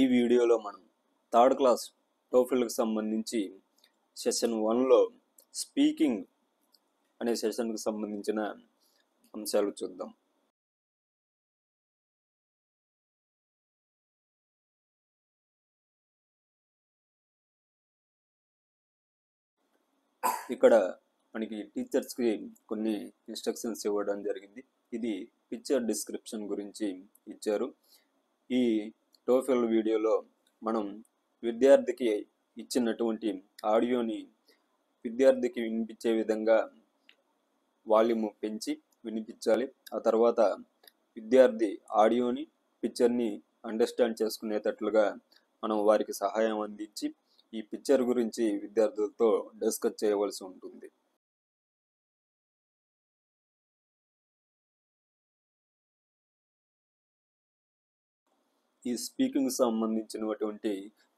ఈ వీడియోలో మనం థర్డ్ క్లాస్ టోఫెల్కి సంబంధించి సెషన్ 1లో స్పీకింగ్ అనే సెషన్కి సంబంధించిన అంశాలు చూద్దాం. ఇక్కడ మనకి టీచర్స్కి కొన్ని ఇన్స్ట్రక్షన్స్ ఇవ్వడం జరిగింది. ఇది పిక్చర్ డిస్క్రిప్షన్ గురించి ఇచ్చారు. ఈ టోఫెల్ వీడియోలో మనం విద్యార్థికి ఇచ్చినటువంటి ఆడియోని విద్యార్థికి వినిపించే విధంగా వాల్యూమ్ పెంచి వినిపించాలి. ఆ తర్వాత విద్యార్థి ఆడియోని పిక్చర్ని అండర్స్టాండ్ చేసుకునేటట్లుగా మనం వారికి సహాయం అందించి ఈ పిక్చర్ గురించి విద్యార్థులతో డిస్కస్ చేయవలసి ఉంటుంది. ఈ స్పీకింగ్ సంబంధించినటువంటి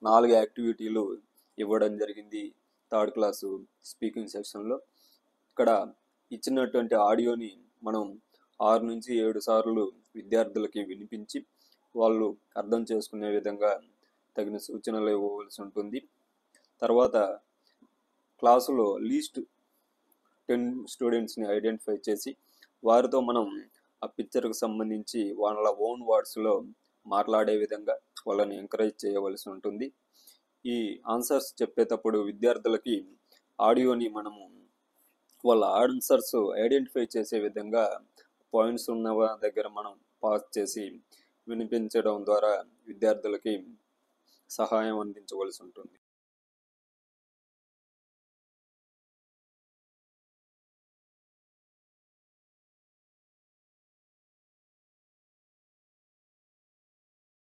4 యాక్టివిటీలు ఇవ్వడం జరిగింది థర్డ్ క్లాసు స్పీకింగ్ సెక్షన్లో. ఇక్కడ ఇచ్చినటువంటి ఆడియోని మనం 6 నుంచి 7 సార్లు విద్యార్థులకి వినిపించి వాళ్ళు అర్థం చేసుకునే విధంగా తగిన సూచనలు ఇవ్వవలసి ఉంటుంది. తర్వాత క్లాసులో లీస్ట్ 10 స్టూడెంట్స్ని ఐడెంటిఫై చేసి వారితో మనం ఆ పిక్చర్కి సంబంధించి వాళ్ళ ఓన్ వర్డ్స్లో మాట్లాడే విధంగా వాళ్ళని ఎంకరేజ్ చేయవలసి ఉంటుంది. ఈ ఆన్సర్స్ చెప్పేటప్పుడు విద్యార్థులకి ఆడియోని మనము వాళ్ళ ఆన్సర్స్ ఐడెంటిఫై చేసే విధంగా పాయింట్స్ ఉన్న దగ్గర మనం పాస్ చేసి వినిపించడం ద్వారా విద్యార్థులకి సహాయం అందించవలసి ఉంటుంది.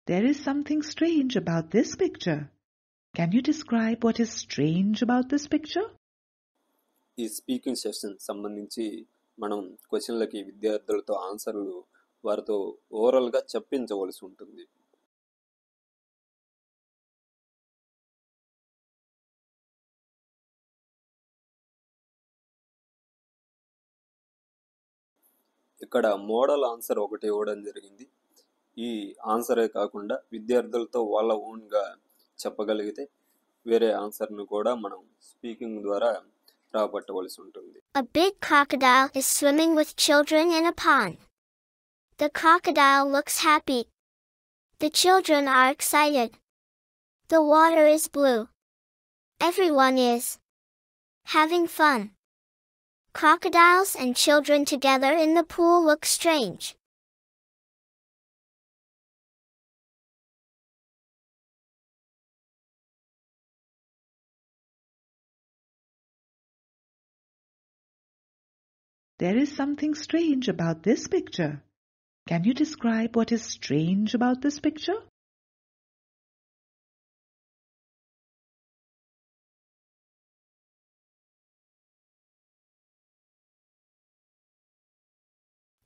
There is something strange about this picture. Can you describe what is strange about this picture? ఈ స్పీకింగ్ సెషన్ సంబంధించి మనం క్వశ్చన్లకి విద్యార్థులతో ఆన్సర్లు వారితో ఓవరాల్గా చెప్పించవలసి ఉంటుంది. ఇక్కడ మోడల్ ఆన్సర్ ఒకటి ఇవ్వడం జరిగింది. ఈ ఆన్సరే కాకుండా విద్యార్థులతో వాళ్ళ ఓన్గా చెప్పగలిగితే వేరే ఆన్సర్ను కూడా మనం స్పీకింగ్ ద్వారా రాబట్టవలసి ఉంటుంది. A big crocodile is swimming with children in a pond. The crocodile looks happy. The children are excited. The water is blue. Everyone is having fun. Crocodiles and children together in the pool look strange. There is something strange about this picture. Can you describe what is strange about this picture?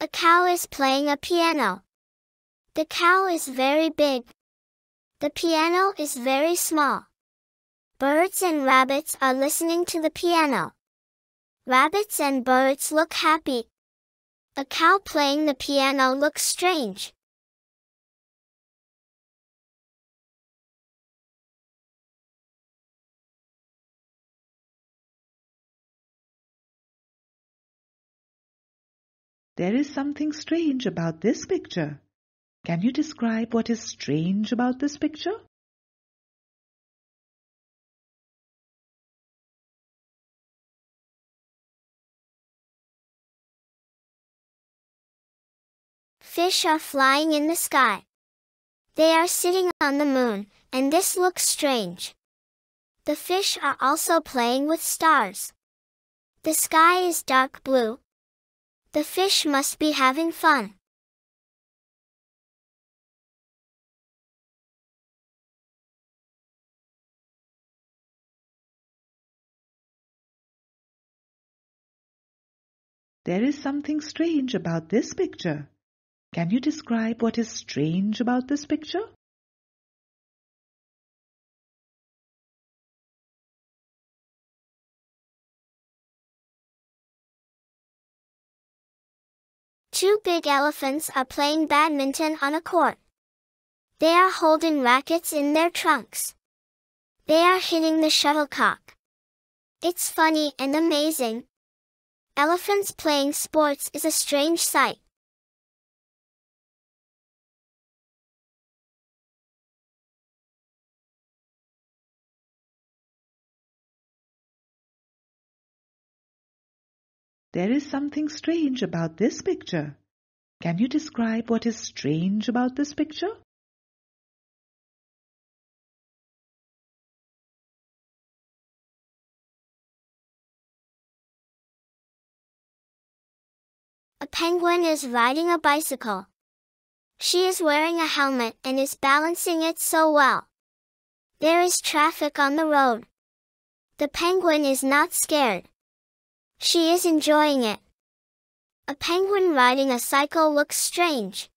A cow is playing a piano. The cow is very big. The piano is very small. Birds and rabbits are listening to the piano. Rabbits and birds look happy. A cow playing the piano looks strange. There is something strange about this picture. Can you describe what is strange about this picture? Fish are flying in the sky. They are sitting on the moon, and this looks strange. The fish are also playing with stars. The sky is dark blue. The fish must be having fun. There is something strange about this picture. Can you describe what is strange about this picture? Two big elephants are playing badminton on a court. They are holding rackets in their trunks. They are hitting the shuttlecock. It's funny and amazing. Elephants playing sports is a strange sight. There is something strange about this picture. Can you describe what is strange about this picture? A penguin is riding a bicycle. She is wearing a helmet and is balancing it so well. There is traffic on the road. The penguin is not scared. She is enjoying it. A penguin riding a cycle looks strange.